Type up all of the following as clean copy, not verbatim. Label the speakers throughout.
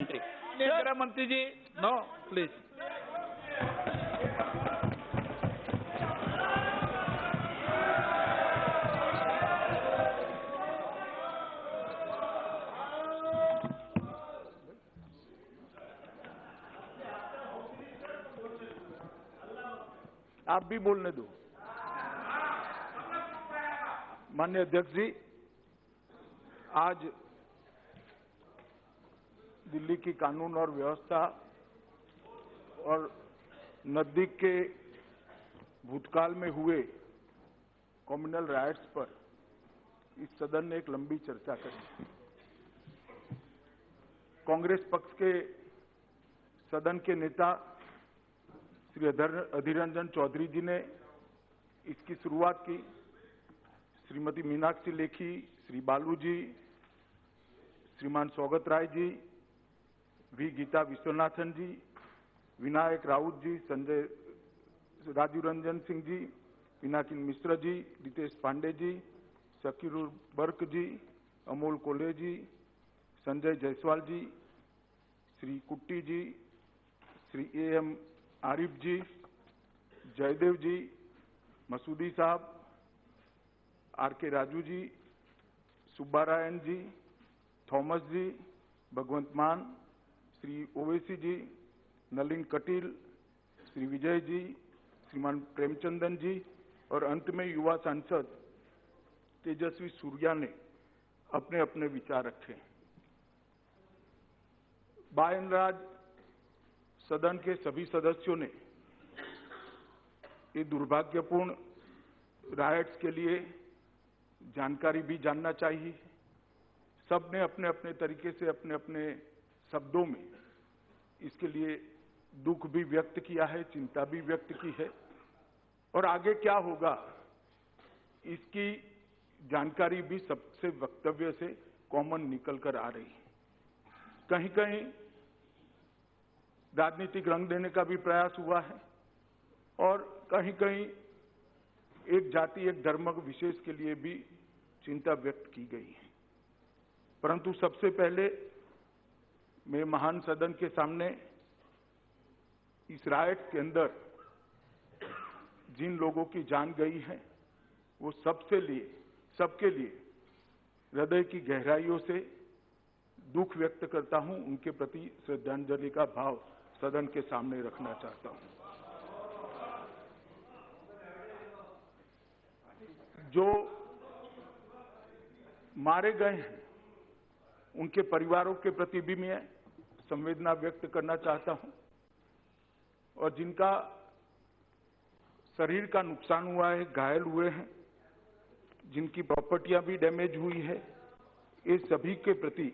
Speaker 1: गृह मंत्री जी, no please.
Speaker 2: आप भी बोलने दो। माननीय अध्यक्ष जी, आज दिल्ली की कानून और व्यवस्था और नजदीक के भूतकाल में हुए कम्युनल राइट्स पर इस सदन ने एक लंबी चर्चा करी। कांग्रेस पक्ष के सदन के नेता श्री अधीर रंजन चौधरी जी ने इसकी शुरुआत की। श्रीमती मीनाक्षी लेखी, श्री बालू जी, श्रीमान सौगत राय जी, वी गीता विश्वनाथन जी, विनायक राउत जी, संजय राजीव रंजन सिंह जी, पिनाकिन मिश्र जी, रितेश पांडे जी, शकीरुल बर्क जी, अमोल कोल्हे जी, संजय जायसवाल जी, श्री कुट्टी जी, श्री एम आरिफ जी, जयदेव जी, मसूदी साहब, आर के राजू जी, सुब्बारायण जी, थॉमस जी, भगवंत मान, श्री ओवैसी जी, नलिन कटील, श्री विजय जी, श्रीमान प्रेमचंदन जी और अंत में युवा सांसद तेजस्वी सूर्या ने अपने अपने विचार रखे। बाय एंड लार्ज सदन के सभी सदस्यों ने ये दुर्भाग्यपूर्ण राइट्स के लिए जानकारी भी जानना चाहिए। सबने अपने अपने तरीके से अपने अपने शब्दों में इसके लिए दुख भी व्यक्त किया है, चिंता भी व्यक्त की है और आगे क्या होगा इसकी जानकारी भी सबसे वक्तव्य से कॉमन निकल कर आ रही है। कहीं कहीं राजनीतिक रंग देने का भी प्रयास हुआ है और कहीं कहीं एक जाति एक धर्म विशेष के लिए भी चिंता व्यक्त की गई है। परंतु सबसे पहले मैं महान सदन के सामने इस राइट्स के अंदर जिन लोगों की जान गई है वो सबके लिए हृदय की गहराइयों से दुख व्यक्त करता हूं। उनके प्रति श्रद्धांजलि का भाव सदन के सामने रखना चाहता हूं। जो मारे गए हैं उनके परिवारों के प्रति भी मैं संवेदना व्यक्त करना चाहता हूं और जिनका शरीर का नुकसान हुआ है, घायल हुए हैं, जिनकी प्रॉपर्टियां भी डैमेज हुई है, ये सभी के प्रति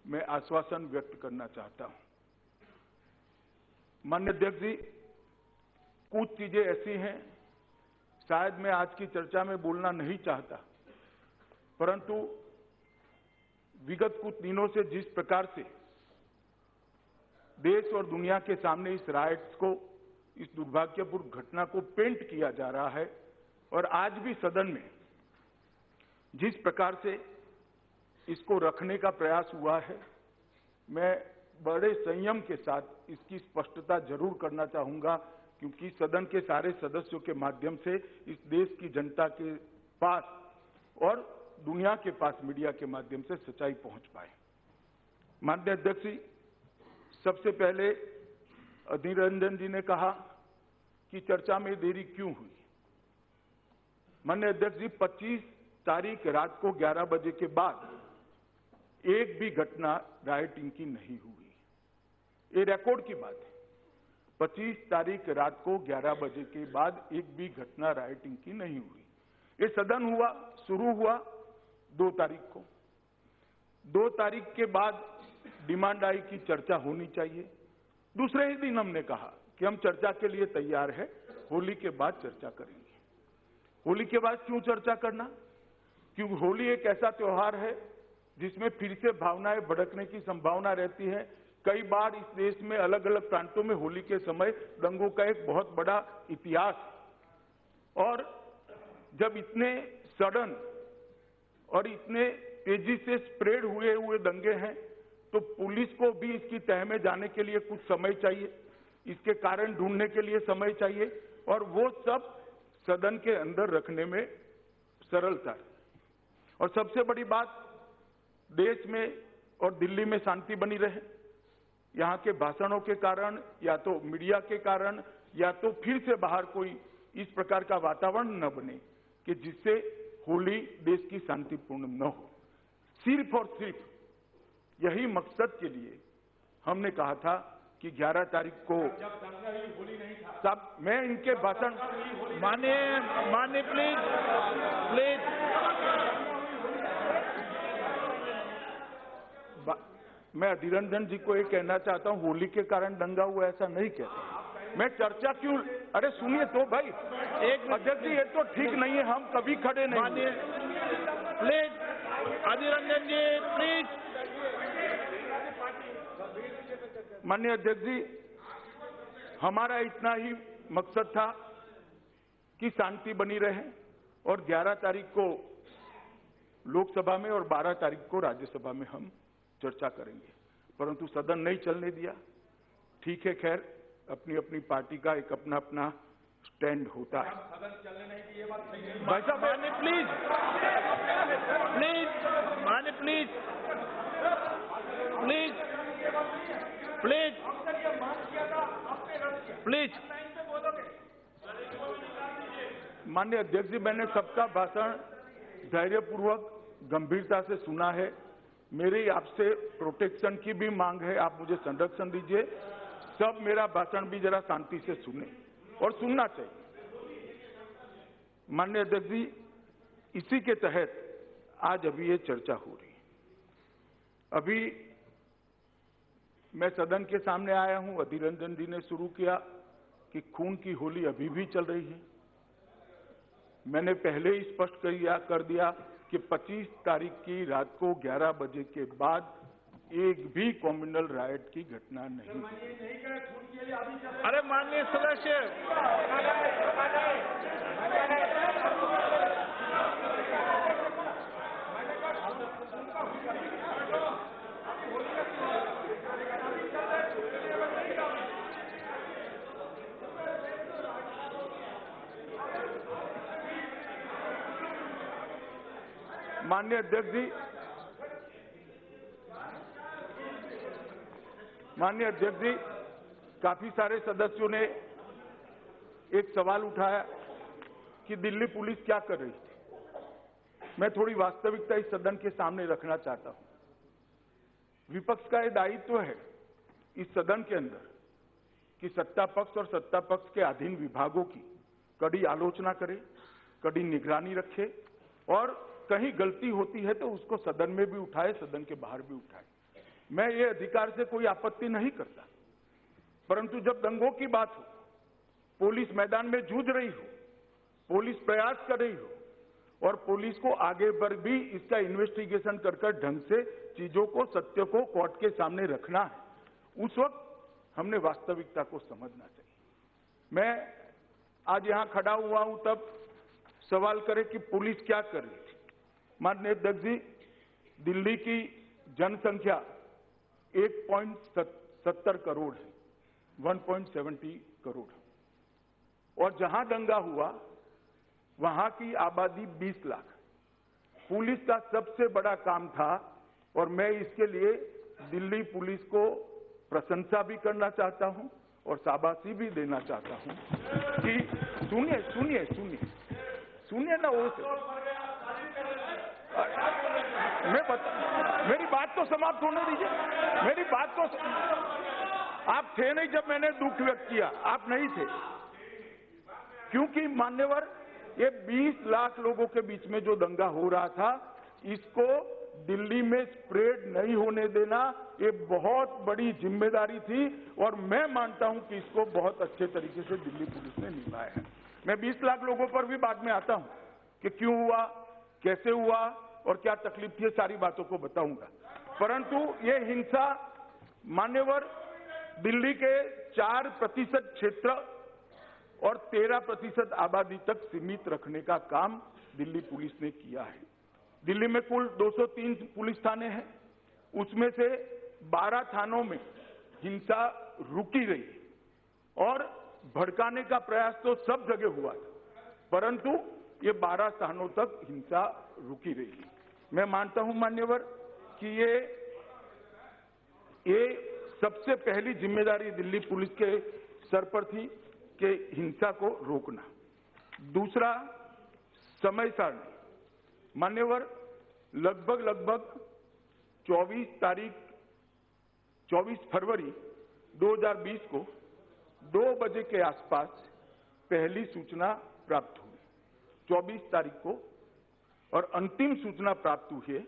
Speaker 2: मैं आश्वासन व्यक्त करना चाहता हूं। माननीय अध्यक्ष जी, कुछ चीजें ऐसी हैं शायद मैं आज की चर्चा में बोलना नहीं चाहता, परंतु विगत कुछ दिनों से जिस प्रकार से देश और दुनिया के सामने इस राइट्स को, इस दुर्भाग्यपूर्ण घटना को पेंट किया जा रहा है और आज भी सदन में जिस प्रकार से इसको रखने का प्रयास हुआ है, मैं बड़े संयम के साथ इसकी स्पष्टता जरूर करना चाहूंगा क्योंकि सदन के सारे सदस्यों के माध्यम से इस देश की जनता के पास और दुनिया के पास मीडिया के माध्यम से सच्चाई पहुंच पाए। माननीय अध्यक्ष जी, सबसे पहले अधीर रंजन जी ने कहा कि चर्चा में देरी क्यों हुई। माननीय अध्यक्ष जी, 25 तारीख रात को 11 बजे के बाद एक भी घटना राइटिंग की नहीं हुई। ये रिकॉर्ड की बात है। 25 तारीख रात को 11 बजे के बाद एक भी घटना राइटिंग की नहीं हुई। ये सदन हुआ, शुरू हुआ 2 तारीख को। 2 तारीख के बाद डिमांड आई कि चर्चा होनी चाहिए। दूसरे ही दिन हमने कहा कि हम चर्चा के लिए तैयार है, होली के बाद चर्चा करेंगे। होली के बाद क्यों चर्चा करना? क्योंकि होली एक ऐसा त्योहार है जिसमें फिर से भावनाएं भड़कने की संभावना रहती है। कई बार इस देश में अलग अलग प्रांतों में होली के समय दंगों का एक बहुत बड़ा इतिहास, और जब इतने सडन और इतने तेजी से स्प्रेड हुए दंगे हैं तो पुलिस को भी इसकी तह में जाने के लिए कुछ समय चाहिए, इसके कारण ढूंढने के लिए समय चाहिए, और वो सब सदन के अंदर रखने में सरलता है। और सबसे बड़ी बात, देश में और दिल्ली में शांति बनी रहे। यहाँ के भाषणों के कारण या तो मीडिया के कारण या तो फिर से बाहर कोई इस प्रकार का वातावरण न बने कि जिससे होली देश की शांतिपूर्ण न हो। सिर्फ और सिर्फ यही मकसद के लिए हमने कहा था कि 11 तारीख को सब मैं इनके भाषण
Speaker 1: माननीय प्लीज
Speaker 2: मैं अधीर रंजन जी को ये कहना चाहता हूं, होली के कारण दंगा हुआ ऐसा नहीं कहता मैं। चर्चा क्यों, अरे सुनिए तो भाई, एक अध्यक्ष जी ये तो ठीक नहीं है, हम कभी खड़े नहीं।
Speaker 1: Please Adhir Ranjan ji please.
Speaker 2: माननीय अध्यक्ष जी, हमारा इतना ही मकसद था कि शांति बनी रहे, और 11 तारीख को लोकसभा में और 12 तारीख को राज्यसभा में हम चर्चा करेंगे, परंतु सदन नहीं चलने दिया। ठीक है, खैर अपनी अपनी पार्टी का एक अपना अपना स्टैंड होता है।
Speaker 1: सदन चलने नहीं दी, ये बात सही है। भाई साहब माननीय प्लीज
Speaker 2: माननीय अध्यक्ष जी, मैंने सबका भाषण धैर्यपूर्वक गंभीरता से सुना है। मेरी आपसे प्रोटेक्शन की भी मांग है, आप मुझे संरक्षण दीजिए। सब मेरा भाषण भी जरा शांति से सुने, और सुनना चाहिए। माननीय अध्यक्ष जी, इसी के तहत आज अभी ये चर्चा हो रही है। अभी मैं सदन के सामने आया हूं, अधीर रंजन जी ने शुरू किया कि खून की होली अभी भी चल रही है। मैंने पहले ही स्पष्ट कर दिया कि 25 तारीख की रात को 11 बजे के बाद एक भी कम्युनल राइट की घटना नहीं।
Speaker 1: अरे माननीय सदस्य,
Speaker 2: माननीय अध्यक्ष जी, काफी सारे सदस्यों ने एक सवाल उठाया कि दिल्ली पुलिस क्या कर रही थी। मैं थोड़ी वास्तविकता इस सदन के सामने रखना चाहता हूं। विपक्ष का यह दायित्व है इस सदन के अंदर कि सत्ता पक्ष और सत्ता पक्ष के अधीन विभागों की कड़ी आलोचना करे, कड़ी निगरानी रखे, और कहीं गलती होती है तो उसको सदन में भी उठाए, सदन के बाहर भी उठाए। मैं ये अधिकार से कोई आपत्ति नहीं करता, परंतु जब दंगों की बात हो, पुलिस मैदान में जूझ रही हो, पुलिस प्रयास कर रही हो, और पुलिस को आगे बढ़ भी इसका इन्वेस्टिगेशन कर ढंग से चीजों को, सत्य को कोर्ट के सामने रखना है, उस वक्त हमने वास्तविकता को समझना चाहिए। मैं आज यहां खड़ा हुआ हूं, तब सवाल करे कि पुलिस क्या कर रही थी। माननीय अध्यक्ष जी, दिल्ली की जनसंख्या 1.70 करोड़ है, 1.70 करोड़, और जहां दंगा हुआ वहां की आबादी 20 लाख। पुलिस का सबसे बड़ा काम था, और मैं इसके लिए दिल्ली पुलिस को प्रशंसा भी करना चाहता हूं और शाबाशी भी देना चाहता हूं कि सुनिए ना, वो मेरी बात तो समाप्त होने दीजिए। मेरी बात तो, आप थे नहीं जब मैंने दुख व्यक्त किया, आप नहीं थे, क्योंकि मान्यवर ये 20 लाख लोगों के बीच में जो दंगा हो रहा था, इसको दिल्ली में स्प्रेड नहीं होने देना, ये बहुत बड़ी जिम्मेदारी थी, और मैं मानता हूं कि इसको बहुत अच्छे तरीके से दिल्ली पुलिस ने निभाया है। मैं 20 लाख लोगों पर भी बाद में आता हूं कि क्यों हुआ, कैसे हुआ और क्या तकलीफ थी, सारी बातों को बताऊंगा। परंतु ये हिंसा मान्यवर दिल्ली के 4% क्षेत्र और 13% आबादी तक सीमित रखने का काम दिल्ली पुलिस ने किया है। दिल्ली में कुल 203 पुलिस थाने हैं, उसमें से 12 थानों में हिंसा रुकी रही और भड़काने का प्रयास तो सब जगह हुआ था, परंतु ये 12 स्थानों तक हिंसा रुकी रही। मैं मानता हूं मान्यवर कि ये सबसे पहली जिम्मेदारी दिल्ली पुलिस के सर पर थी कि हिंसा को रोकना। दूसरा, समय सारणी। मान्यवर, लगभग 24 फरवरी 2020 को 2 बजे के आसपास पहली सूचना प्राप्त हुई 24 तारीख को, और अंतिम सूचना प्राप्त हुई है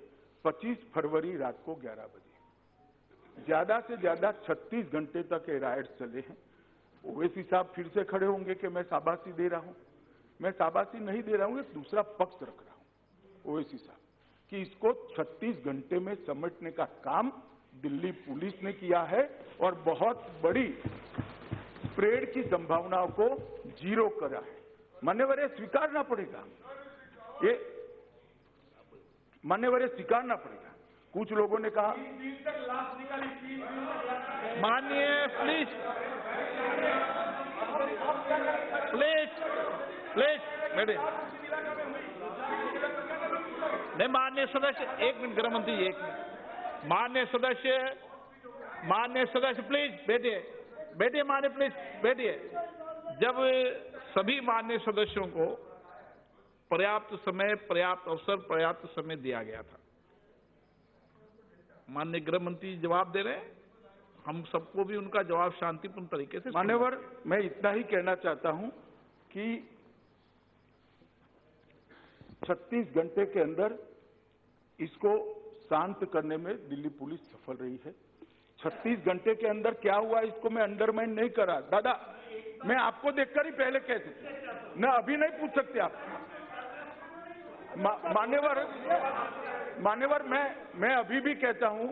Speaker 2: 25 फरवरी रात को 11 बजे। ज्यादा से ज्यादा 36 घंटे तक ये राइट्स चले हैं। ओवैसी साहब फिर से खड़े होंगे कि मैं शाबाशी दे रहा हूं। मैं शाबाशी नहीं दे रहा हूं, एक दूसरा पक्ष रख रहा हूं ओवैसी साहब कि इसको 36 घंटे में समेटने का काम दिल्ली पुलिस ने किया है और बहुत बड़ी स्प्रेड की संभावनाओं को जीरो करा है। मान्यवर, ये स्वीकारना पड़ेगा, ये मान्यवर ये स्वीकारना पड़ेगा। कुछ लोगों ने कहा
Speaker 1: माननीय प्लीज बैठे। नहीं, माननीय सदस्य, एक मिनट, गृह मंत्री जी, एक मिनट। माननीय सदस्य प्लीज बैठिए, माननीय प्लीज बैठिए। जब सभी माननीय सदस्यों को पर्याप्त समय, पर्याप्त अवसर, पर्याप्त समय दिया गया था, माननीय गृह मंत्री जवाब दे रहे हैं, हम सबको भी उनका जवाब शांतिपूर्ण तरीके से।
Speaker 2: मान्यवर, मैं इतना ही कहना चाहता हूं कि 36 घंटे के अंदर इसको शांत करने में दिल्ली पुलिस सफल रही है। 36 घंटे के अंदर क्या हुआ इसको मैं अंडरमाइन नहीं कर रहा। दादा, मैं आपको देखकर ही पहले कह सकता, मैं अभी नहीं पूछ सकते आप। मान्यवर, मैं अभी भी कहता हूं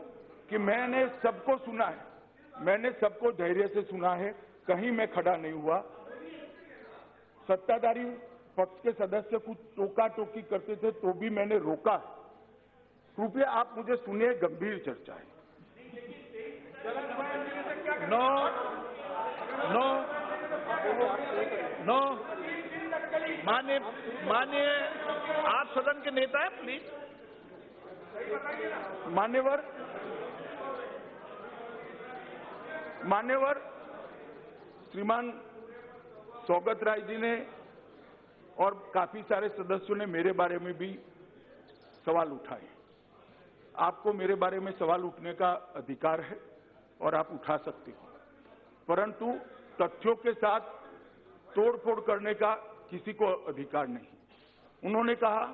Speaker 2: कि मैंने सबको सुना है, मैंने सबको धैर्य से सुना है, कहीं मैं खड़ा नहीं हुआ। सत्ताधारी पक्ष के सदस्य कुछ टोका टोकी करते थे तो भी मैंने रोका। कृपया आप मुझे सुनिए, गंभीर चर्चा है।
Speaker 1: नो, माननीय आप सदन के नेता हैं, प्लीज।
Speaker 2: मान्यवर, श्रीमान सौगत राय जी ने और काफी सारे सदस्यों ने मेरे बारे में भी सवाल उठाए। आपको मेरे बारे में सवाल उठने का अधिकार है और आप उठा सकते हो, परंतु तथ्यों के साथ तोड़फोड़ करने का किसी को अधिकार नहीं। उन्होंने कहा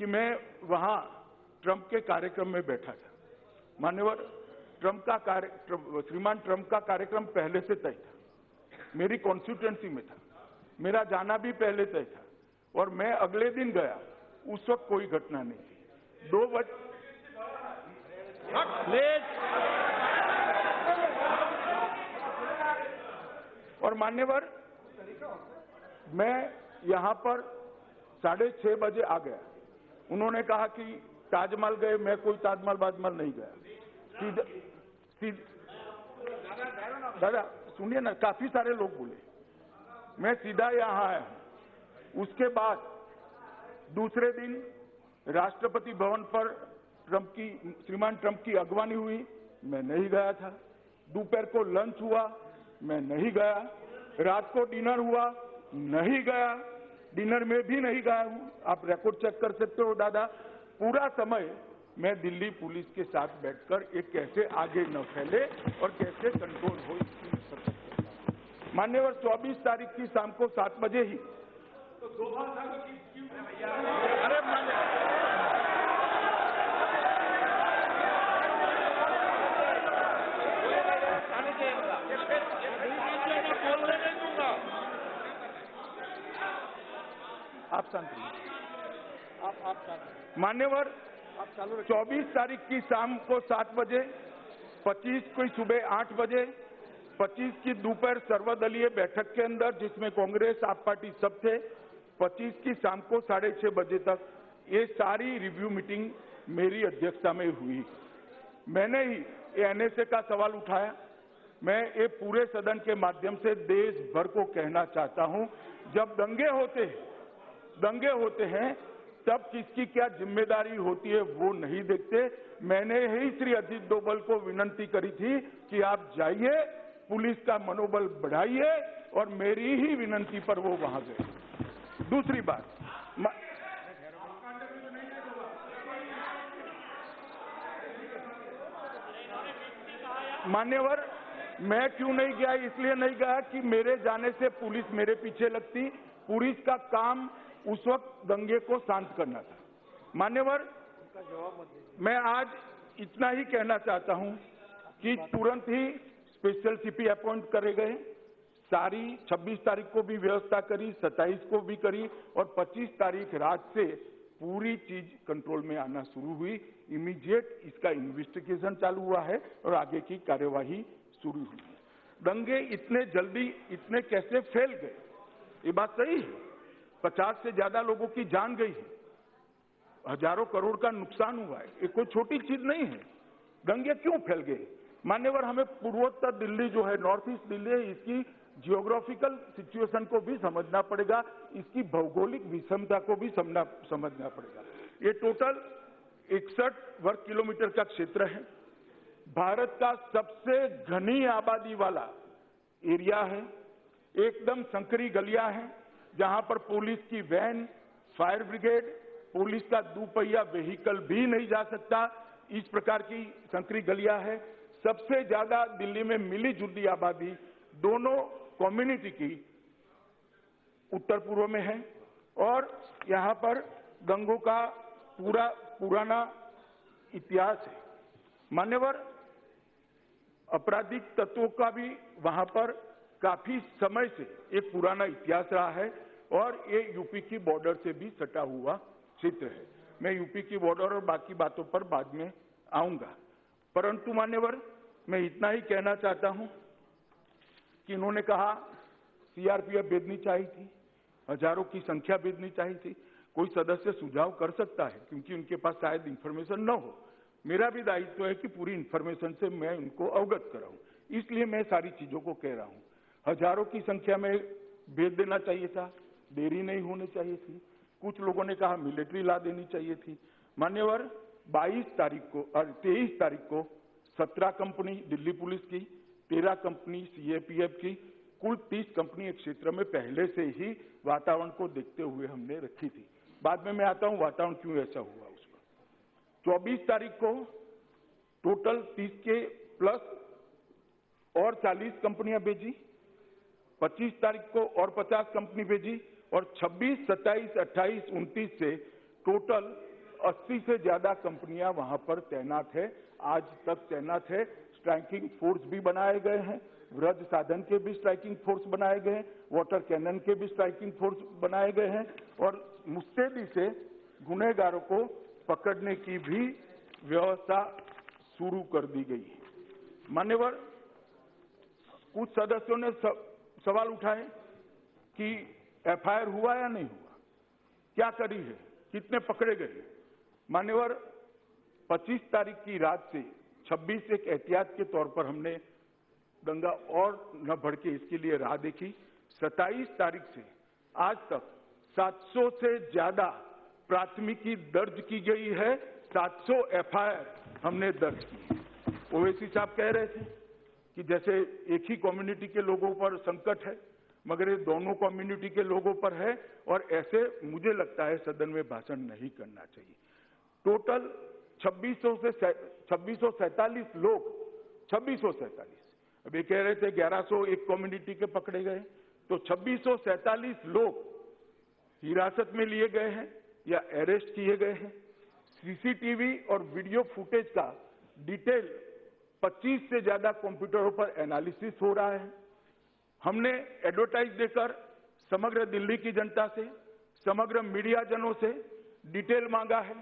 Speaker 2: कि मैं वहां ट्रंप के कार्यक्रम में बैठा था। मान्यवर, श्रीमान ट्रंप का कार्यक्रम पहले से तय था, मेरी कॉन्स्टिट्यूएंसी में था, मेरा जाना भी पहले तय था, और मैं अगले दिन गया, उस वक्त कोई घटना नहीं थी। 2 बजे और मान्यवर, मैं यहां पर 6:30 बजे आ गया। उन्होंने कहा कि ताजमहल गए, मैं कोई ताजमहल नहीं गया। दादा सुनिए ना, काफी सारे लोग बोले, मैं सीधा यहां आया हूं। उसके बाद दूसरे दिन राष्ट्रपति भवन पर श्रीमान ट्रंप की अगवानी हुई, मैं नहीं गया था। दोपहर को लंच हुआ, मैं नहीं गया। रात को डिनर हुआ, नहीं गया। डिनर में भी नहीं गया हूं। आप रिकॉर्ड चेक कर सकते हो दादा। पूरा समय मैं दिल्ली पुलिस के साथ बैठकर ये कैसे आगे न फैले और कैसे कंट्रोल हो, मान्यवर 24 तारीख की शाम को 7 बजे ही तो 2 बार अरे आप शांत रहिए। मान्यवर 24 तारीख की शाम को 7 बजे, 25 की सुबह 8 बजे, 25 की दोपहर सर्वदलीय बैठक के अंदर जिसमें कांग्रेस आप पार्टी सब थे, 25 की शाम को 6:30 बजे तक ये सारी रिव्यू मीटिंग मेरी अध्यक्षता में हुई। मैंने ही ये एनएसए का सवाल उठाया। मैं ये पूरे सदन के माध्यम से देश भर को कहना चाहता हूं, जब दंगे होते हैं तब किसकी क्या जिम्मेदारी होती है वो नहीं देखते। मैंने ही श्री अजीत डोभाल को विनती करी थी कि आप जाइए, पुलिस का मनोबल बढ़ाइए, और मेरी ही विनती पर वो वहां गए। दूसरी बात, मान्यवर, मैं क्यों नहीं गया? इसलिए नहीं गया कि मेरे जाने से पुलिस मेरे पीछे लगती। पुलिस का काम उस वक्त दंगे को शांत करना था। मान्यवर, मैं आज इतना ही कहना चाहता हूं कि तुरंत ही स्पेशल सीपी अपॉइंट करे गए। सारी 26 तारीख को भी व्यवस्था करी, 27 को भी करी, और 25 तारीख रात से पूरी चीज कंट्रोल में आना शुरू हुई। इमीडिएट इसका इन्वेस्टिगेशन चालू हुआ है और आगे की कार्यवाही शुरू हुई है। दंगे इतने जल्दी इतने कैसे फैल गए, ये बात सही है। 50 से ज्यादा लोगों की जान गई है, हजारों करोड़ का नुकसान हुआ है। ये कोई छोटी चीज नहीं है। दंगे क्यों फैल गए? मान्यवर, हमें पूर्वोत्तर दिल्ली जो है, नॉर्थ ईस्ट दिल्ली है, इसकी जियोग्राफिकल सिचुएशन को भी समझना पड़ेगा, इसकी भौगोलिक विषमता को भी समझना पड़ेगा। ये टोटल 61 वर्ग किलोमीटर का क्षेत्र है। भारत का सबसे घनी आबादी वाला एरिया है। एकदम संकरी गलियां हैं जहां पर पुलिस की वैन, फायर ब्रिगेड, पुलिस का दोपहिया व्हीकल भी नहीं जा सकता। इस प्रकार की संकरी गलियां है। सबसे ज्यादा दिल्ली में मिली जुली आबादी दोनों कम्युनिटी की उत्तर पूर्व में है, और यहां पर दंगों का पूरा पुराना इतिहास है। मान्यवर, आपराधिक तत्वों का भी वहां पर काफी समय से एक पुराना इतिहास रहा है, और ये यूपी की बॉर्डर से भी सटा हुआ क्षेत्र है। मैं यूपी की बॉर्डर और बाकी बातों पर बाद में आऊंगा, परंतु मान्यवर, मैं इतना ही कहना चाहता हूं कि इन्होंने कहा सीआरपीएफ भेजनी चाहिए थी, हजारों की संख्या भेजनी चाहिए थी। कोई सदस्य सुझाव कर सकता है, क्योंकि उनके पास शायद इंफॉर्मेशन न हो। मेरा भी दायित्व है कि पूरी इंफॉर्मेशन से मैं उनको अवगत कराऊं, इसलिए मैं सारी चीजों को कह रहा हूं। हजारों की संख्या में भेज देना चाहिए था, देरी नहीं होनी चाहिए थी। कुछ लोगों ने कहा मिलिट्री ला देनी चाहिए थी। मान्यवर, 22 तारीख को और 23 तारीख को 17 कंपनी दिल्ली पुलिस की, 13 कंपनी सीएपीएफ की, कुल 30 कंपनी एक क्षेत्र में पहले से ही वातावरण को देखते हुए हमने रखी थी। बाद में मैं आता हूं वातावरण क्यों ऐसा हुआ उसका। 24 तारीख को टोटल 30 के प्लस और 40 कंपनियां भेजी, 25 तारीख को और 50 कंपनी भेजी, और 26, 27, 28, 29 से टोटल 80 से ज्यादा कंपनियां वहां पर तैनात है, आज तक तैनात है। स्ट्राइकिंग फोर्स भी बनाए गए हैं, वज्र साधन के भी स्ट्राइकिंग फोर्स बनाए गए हैं, वाटर कैनन के भी स्ट्राइकिंग फोर्स बनाए गए हैं, और मुस्तैदी से गुनहगारों को पकड़ने की भी व्यवस्था शुरू कर दी गई है। मान्यवर, कुछ सदस्यों ने सवाल उठाए कि एफआईआर हुआ या नहीं हुआ, क्या करी है, कितने पकड़े गए। मान्यवर, 25 तारीख की रात से 26 एक एहतियात के तौर पर हमने दंगा और न भड़के इसके लिए राह देखी। 27 तारीख से आज तक 700 से ज्यादा प्राथमिकी दर्ज की गई है, 700 एफआईआर हमने दर्ज की। ओवैसी साहब कह रहे थे कि जैसे एक ही कम्युनिटी के लोगों पर संकट है, मगर ये दोनों कम्युनिटी के लोगों पर है, और ऐसे मुझे लगता है सदन में भाषण नहीं करना चाहिए। टोटल 2647 लोग, 2647, अभी कह रहे थे 1100 एक कम्युनिटी के पकड़े गए, तो 2647 लोग हिरासत में लिए गए हैं या अरेस्ट किए गए हैं। सीसीटीवी और वीडियो फुटेज का डिटेल 25 से ज्यादा कंप्यूटरों पर एनालिसिस हो रहा है। हमने एडवर्टाइज देकर समग्र दिल्ली की जनता से, समग्र मीडिया जनों से डिटेल मांगा है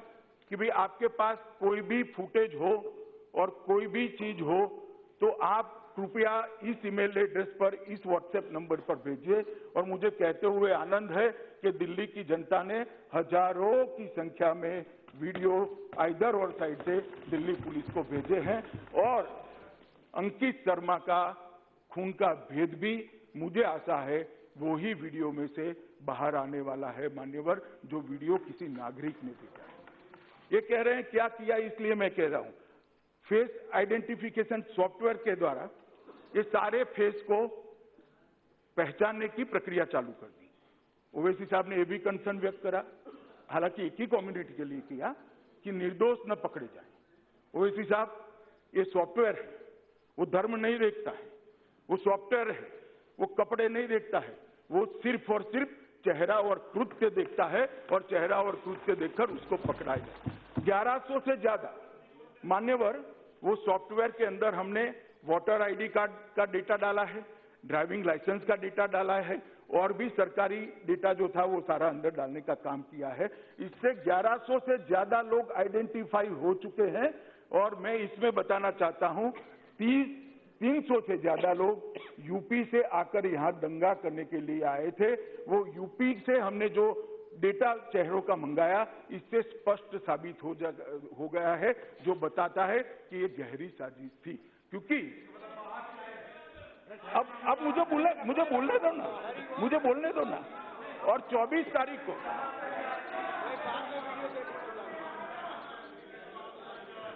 Speaker 2: कि भाई आपके पास कोई भी फुटेज हो और कोई भी चीज हो तो आप कृपया इस ईमेल एड्रेस पर, इस व्हाट्सएप नंबर पर भेजिए। और मुझे कहते हुए आनंद है कि दिल्ली की जनता ने हजारों की संख्या में वीडियो इधर और साइड से दिल्ली पुलिस को भेजे हैं, और अंकित शर्मा का खून का भेद भी मुझे आशा है वो ही वीडियो में से बाहर आने वाला है मान्यवर, जो वीडियो किसी नागरिक ने देखा है। ये कह रहे हैं क्या किया, इसलिए मैं कह रहा हूं फेस आइडेंटिफिकेशन सॉफ्टवेयर के द्वारा ये सारे फेस को पहचानने की प्रक्रिया चालू कर दी। ओवैसी साहब ने यह भी कंसर्न व्यक्त करा, हालांकि एक ही कम्युनिटी के लिए किया, कि निर्दोष न पकड़े जाए। ओवैसी साहब, ये सॉफ्टवेयर है, वो धर्म नहीं देखता है, वो सॉफ्टवेयर है, वो कपड़े नहीं देखता है, वो सिर्फ और सिर्फ चेहरा और कृत्य देखता है और चेहरा और कृत्य देखकर उसको पकड़ा जाए। 1100 से ज्यादा मान्यवर वो सॉफ्टवेयर के अंदर हमने वोटर आईडी कार्ड का डेटा डाला है, ड्राइविंग लाइसेंस का डेटा डाला है और भी सरकारी डेटा जो था वो सारा अंदर डालने का काम किया है। इससे 1100 से ज्यादा लोग आइडेंटिफाई हो चुके हैं और मैं इसमें बताना चाहता हूं 300 से ज्यादा लोग यूपी से आकर यहां दंगा करने के लिए आए थे। वो यूपी से हमने जो डेटा चेहरों का मंगाया, इससे स्पष्ट साबित हो गया है, जो बताता है कि ये गहरी साजिश थी। क्योंकि अब मुझे बोलने दो ना। और 24 तारीख को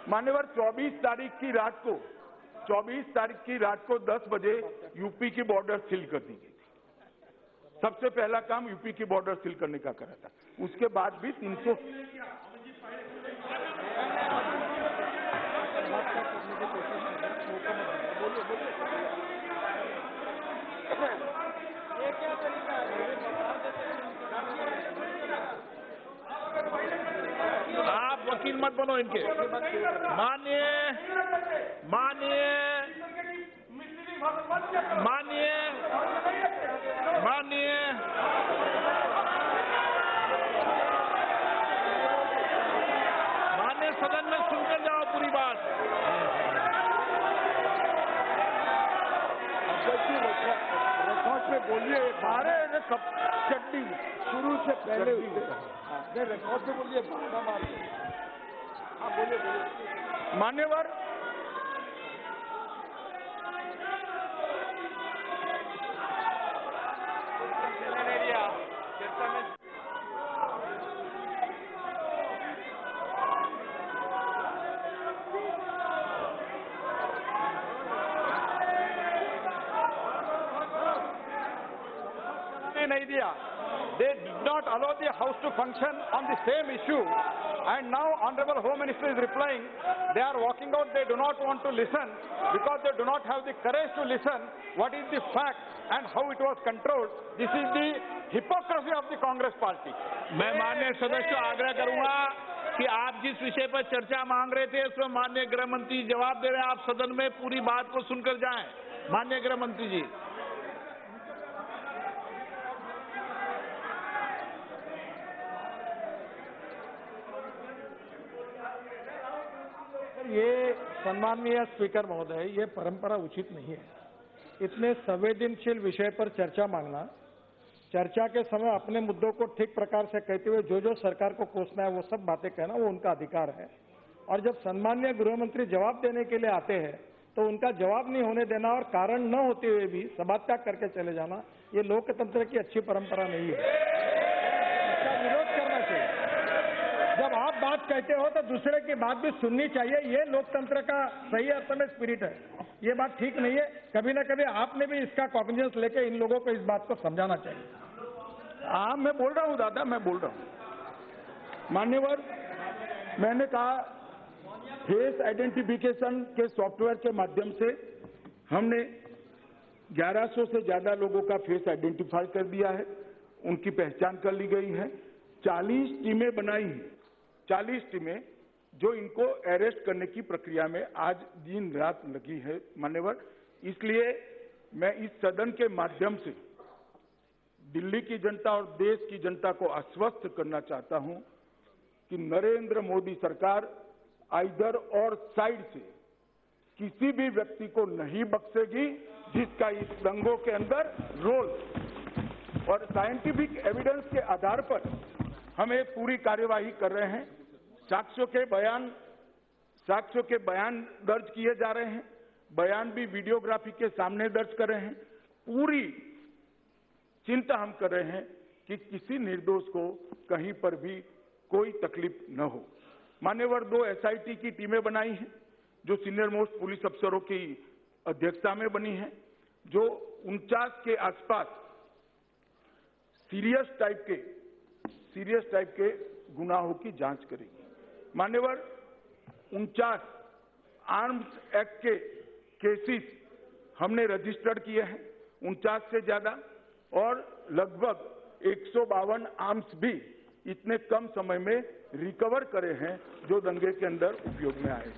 Speaker 2: मान्यवर 24 तारीख की रात को 10 बजे यूपी की बॉर्डर सील कर दी गई थी। सबसे पहला काम यूपी की बॉर्डर सील करने का करा था। उसके बाद भी 300
Speaker 1: आप वकील मत बनो इनके। माननीय सदन में सुनकर जाओ पूरी बात।
Speaker 2: में बोलिए, मारे चट्टी शुरू से पहले रिकॉर्ड में बोलिए, बोलिए मान्यवर
Speaker 3: नहीं दिया। They did not allow the House to function on the same issue, and now Honorable Home Minister is replying. They are walking out. They do not want to listen because they do not have the courage to listen. What is the fact and how it was controlled? This is the hypocrisy of the Congress party.
Speaker 1: मैं माननीय सदस्य को आग्रह करूंगा कि आप जिस विषय पर चर्चा मांग रहे थे उसमें माननीय गृह मंत्री जवाब दे रहे हैं। आप सदन में पूरी बात को सुनकर जाएं। माननीय गृह मंत्री जी।
Speaker 4: ये सम्माननीय स्पीकर महोदय, ये परंपरा उचित नहीं है। इतने संवेदनशील विषय पर चर्चा मांगना, चर्चा के समय अपने मुद्दों को ठीक प्रकार से कहते हुए जो सरकार को कोसना है वो सब बातें कहना वो उनका अधिकार है। और जब सम्माननीय गृह मंत्री जवाब देने के लिए आते हैं तो उनका जवाब नहीं होने देना और कारण न होते हुए भी सभात्याग करके चले जाना, ये लोकतंत्र की अच्छी परंपरा नहीं है। इसका विरोध करना चाहिए। जब आप बात कहते हो तो दूसरे की बात भी सुननी चाहिए। ये लोकतंत्र का सही अर्थ में स्पिरिट है। ये बात ठीक नहीं है। कभी ना कभी आपने भी इसका कॉग्निजेंस लेके इन लोगों को इस बात को समझाना चाहिए।
Speaker 2: हाँ, मैं बोल रहा हूँ दादा, मैं बोल रहा हूँ मान्यवर। मैंने कहा फेस आइडेंटिफिकेशन के सॉफ्टवेयर के माध्यम से हमने 1100 से ज्यादा लोगों का फेस आइडेंटिफाई कर दिया है, उनकी पहचान कर ली गई है। 40 टीमें बनाई हैं, 40 टीमें जो इनको अरेस्ट करने की प्रक्रिया में आज दिन रात लगी है मान्यवर। इसलिए मैं इस सदन के माध्यम से दिल्ली की जनता और देश की जनता को आश्वस्त करना चाहता हूं कि नरेंद्र मोदी सरकार आइदर और साइड से किसी भी व्यक्ति को नहीं बख्शेगी जिसका इस दंगों के अंदर रोल, और साइंटिफिक एविडेंस के आधार पर हम एक पूरी कार्यवाही कर रहे हैं। साक्ष्यों के बयान दर्ज किए जा रहे हैं बयान भी वीडियोग्राफी के सामने दर्ज कर रहे हैं। पूरी चिंता हम कर रहे हैं कि किसी निर्दोष को कहीं पर भी कोई तकलीफ न हो। मान्यवर 2 SIT की टीमें बनाई हैं जो सीनियर मोस्ट पुलिस अफसरों की अध्यक्षता में बनी है, जो 49 के आसपास सीरियस टाइप के गुनाहों की जांच करेगी। मान्यवर 49 आर्म्स एक्ट के केसेस हमने रजिस्टर्ड किए हैं, 49 से ज्यादा, और लगभग 152 आर्म्स भी इतने कम समय में रिकवर करे हैं जो दंगे के अंदर उपयोग में आए।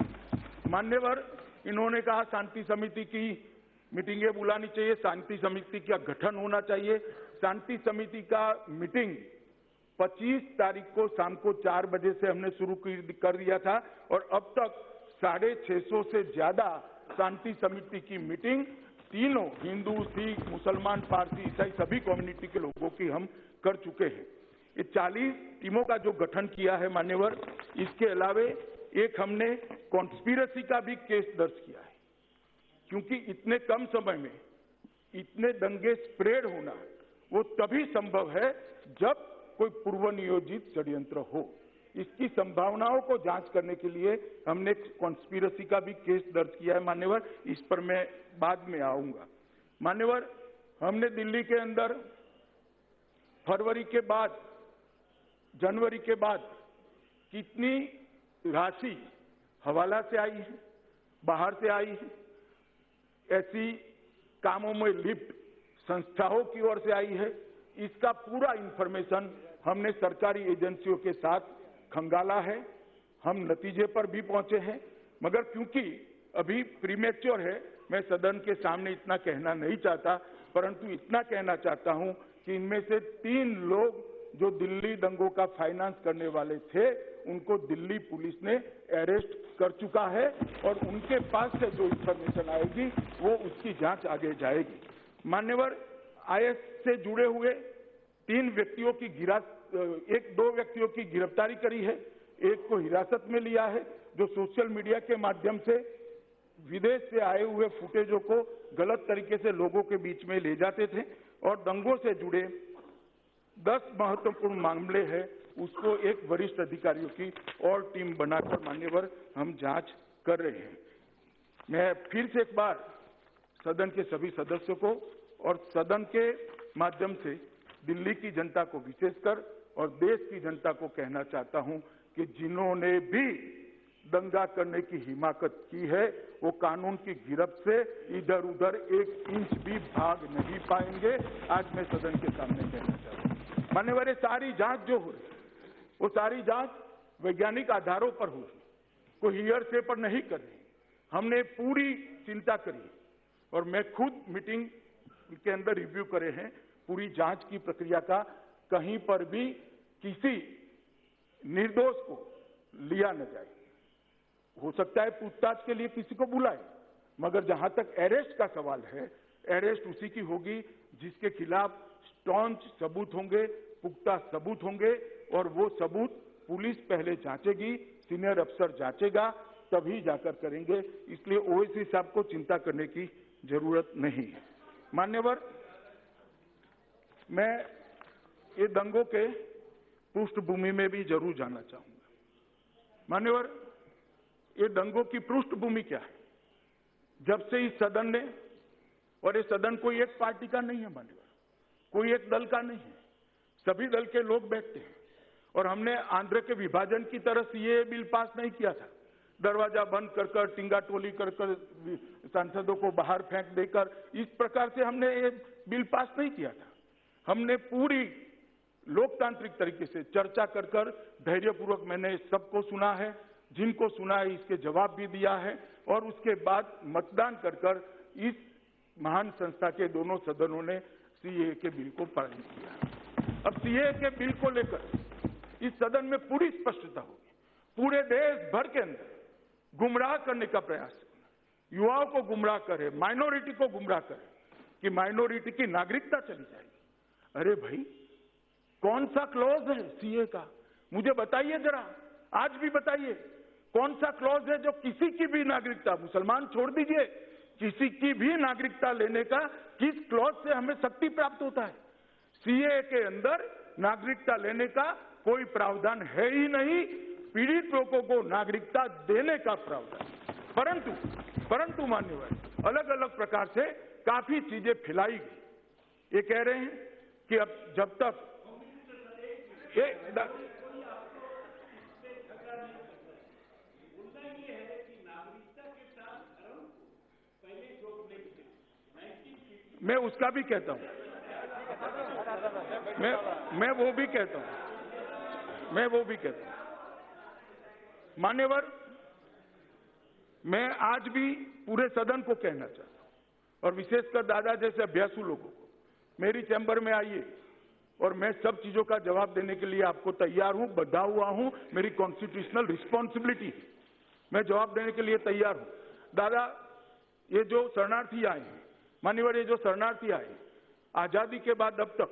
Speaker 2: मान्यवर इन्होंने कहा शांति समिति की मीटिंगें बुलानी चाहिए, शांति समिति का गठन होना चाहिए। शांति समिति का मीटिंग 25 तारीख को शाम को 4 बजे से हमने शुरू कर दिया था और अब तक 650 से ज्यादा शांति समिति की मीटिंग तीनों हिंदू, सिख, मुसलमान, पारसी, ईसाई सभी कम्युनिटी के लोगों की हम कर चुके हैं। ये 40 टीमों का जो गठन किया है मान्यवर, इसके अलावे एक हमने कॉन्स्पिरेसी का भी केस दर्ज किया है, क्योंकि इतने कम समय में इतने दंगे स्प्रेड होना वो तभी संभव है जब कोई पूर्व नियोजित षड्यंत्र हो। इसकी संभावनाओं को जांच करने के लिए हमने कॉन्स्पिरेसी का भी केस दर्ज किया है मान्यवर, इस पर मैं बाद में आऊंगा। मान्यवर, हमने दिल्ली के अंदर फरवरी के बाद, जनवरी के बाद कितनी राशि हवाला से आई है, बाहर से आई है, ऐसी कामों में लिप्त संस्थाओं की ओर से आई है, इसका पूरा इंफॉर्मेशन हमने सरकारी एजेंसियों के साथ खंगाला है। हम नतीजे पर भी पहुंचे हैं, मगर क्योंकि अभी प्रीमेच्योर है, मैं सदन के सामने इतना कहना नहीं चाहता, परंतु इतना कहना चाहता हूं कि इनमें से 3 लोग जो दिल्ली दंगों का फाइनेंस करने वाले थे, उनको दिल्ली पुलिस ने अरेस्ट कर चुका है और उनके पास से जो इंफॉर्मेशन आएगी वो उसकी जांच आगे जाएगी। मान्यवर, IS से जुड़े हुए 2 व्यक्तियों की गिरफ्तारी करी है, एक को हिरासत में लिया है, जो सोशल मीडिया के माध्यम से विदेश से आए हुए फुटेजों को गलत तरीके से लोगों के बीच में ले जाते थे, और दंगों से जुड़े 10 महत्वपूर्ण मामले हैं, उसको एक वरिष्ठ अधिकारियों की और टीम बनाकर मान्यवर हम जांच कर रहे हैं। मैं फिर से एक बार सदन के सभी सदस्यों को और सदन के माध्यम से दिल्ली की जनता को विशेषकर और देश की जनता को कहना चाहता हूं कि जिन्होंने भी दंगा करने की हिमाकत की है, वो कानून की गिरफ्त से इधर उधर 1 इंच भी भाग नहीं पाएंगे। आज मैं सदन के सामने कहना चाहता हूं, मान्यवर, ये सारी जांच जो हो रही है वो सारी जांच वैज्ञानिक आधारों पर हो रही, कोई हियरसे पर नहीं कर रही। हमने पूरी चिंता करी और मैं खुद मीटिंग के अंदर रिव्यू करे हैं पूरी जांच की प्रक्रिया का, कहीं पर भी किसी निर्दोष को लिया न जाए। हो सकता है पूछताछ के लिए किसी को बुलाए, मगर जहां तक अरेस्ट का सवाल है, अरेस्ट उसी की होगी जिसके खिलाफ स्टॉन्च सबूत होंगे, पुख्ता सबूत होंगे, और वो सबूत पुलिस पहले जांचेगी, सीनियर अफसर जांचेगा, तभी जाकर करेंगे। इसलिए ओवैसी साहब को चिंता करने की जरूरत नहीं है। मान्यवर, मैं ये दंगों के पृष्ठभूमि में भी जरूर जानना चाहूंगा। मान्यवर, ये दंगों की पृष्ठभूमि क्या है? जब से इस सदन ने, और ये सदन कोई एक पार्टी का नहीं है मान्यवर, कोई एक दल का नहीं है, सभी दल के लोग बैठते हैं, और हमने आंध्र के विभाजन की तरह सीए बिल पास नहीं किया था, दरवाजा बंद कर कर, टिंगा टोली कर कर, सांसदों को बाहर फेंक देकर, इस प्रकार से हमने ये बिल पास नहीं किया था। हमने पूरी लोकतांत्रिक तरीके से चर्चा कर कर धैर्यपूर्वक मैंने सबको सुना है, जिनको सुना है इसके जवाब भी दिया है, और उसके बाद मतदान कर कर इस महान संस्था के दोनों सदनों ने सीए के बिल को पारित किया। अब सीए के बिल को लेकर इस सदन में पूरी स्पष्टता होगी। पूरे देश भर के अंदर गुमराह करने का प्रयास, युवाओं को गुमराह करे, माइनॉरिटी को गुमराह करे कि माइनॉरिटी की नागरिकता चली जाएगी। अरे भाई, कौन सा क्लॉज है सीए का? मुझे बताइए जरा, आज भी बताइए, कौन सा क्लॉज है जो किसी की भी नागरिकता, मुसलमान छोड़ दीजिए, किसी की भी नागरिकता लेने का किस क्लॉज से हमें शक्ति प्राप्त होता है? सीए के अंदर नागरिकता लेने का कोई प्रावधान है ही नहीं, पीड़ित लोगों को नागरिकता देने का प्रावधान। परंतु मान्यवर अलग अलग प्रकार से काफी चीजें फैलाई गई। ये कह रहे हैं कि अब जब तक मैं उसका भी कहता हूं, मैं वो भी कहता हूं, मान्यवर मैं आज भी पूरे सदन को कहना चाहता हूं और विशेषकर दादा जैसे अभ्यासु लोगों को, मेरी चैम्बर में आइए और मैं सब चीजों का जवाब देने के लिए आपको तैयार हूं, बंधा हुआ हूं, मेरी कॉन्स्टिट्यूशनल रिस्पॉन्सिबिलिटी है, मैं जवाब देने के लिए तैयार हूं। दादा ये जो शरणार्थी आए हैं, मान्यवर ये जो शरणार्थी आए, आजादी के बाद अब तक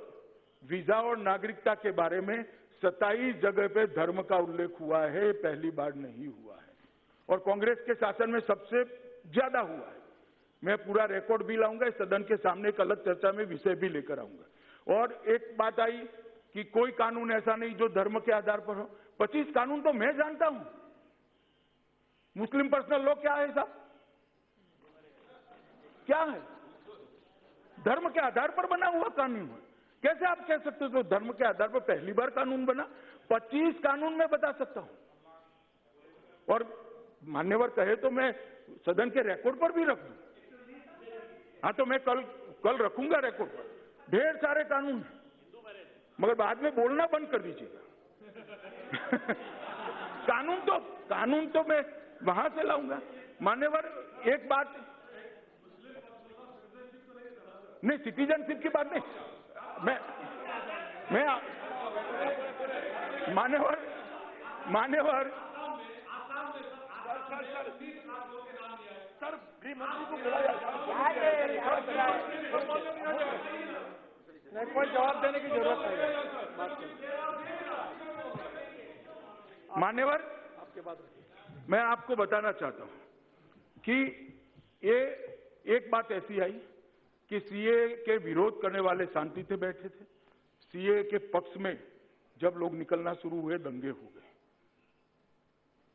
Speaker 2: वीजा और नागरिकता के बारे में 27 जगह पे धर्म का उल्लेख हुआ है, पहली बार नहीं हुआ है और कांग्रेस के शासन में सबसे ज्यादा हुआ है। मैं पूरा रिकॉर्ड भी लाऊंगा, इस सदन के सामने एक अलग चर्चा में विषय भी लेकर आऊंगा। और एक बात आई कि कोई कानून ऐसा नहीं जो धर्म के आधार पर हो। 25 कानून तो मैं जानता हूं। मुस्लिम पर्सनल लॉ क्या है साहब? क्या है? धर्म के आधार पर बना हुआ कानून है। कैसे आप कह सकते हो धर्म के आधार पर पहली बार कानून बना? 25 कानून मैं बता सकता हूं और मान्यवर कहे तो मैं सदन के रिकॉर्ड पर भी रख दूं। हाँ तो मैं कल रखूंगा रिकॉर्ड पर, ढेर सारे कानून हैं, मगर बाद में बोलना बंद कर दीजिएगा। कानून तो मैं वहां से लाऊंगा। मान्यवर एक बात नहीं, सिटीजनशिप की बात नहीं, मैं मान्यवर सर गृह मंत्री को बुलाया
Speaker 4: नहीं, कोई जवाब देने की जरूरत नहीं।
Speaker 2: मान्यवर आपके बाद मैं आपको बताना चाहता हूं कि ये एक बात ऐसी आई कि सीए के विरोध करने वाले शांति से बैठे थे, सीए के पक्ष में जब लोग निकलना शुरू हुए दंगे हो गए।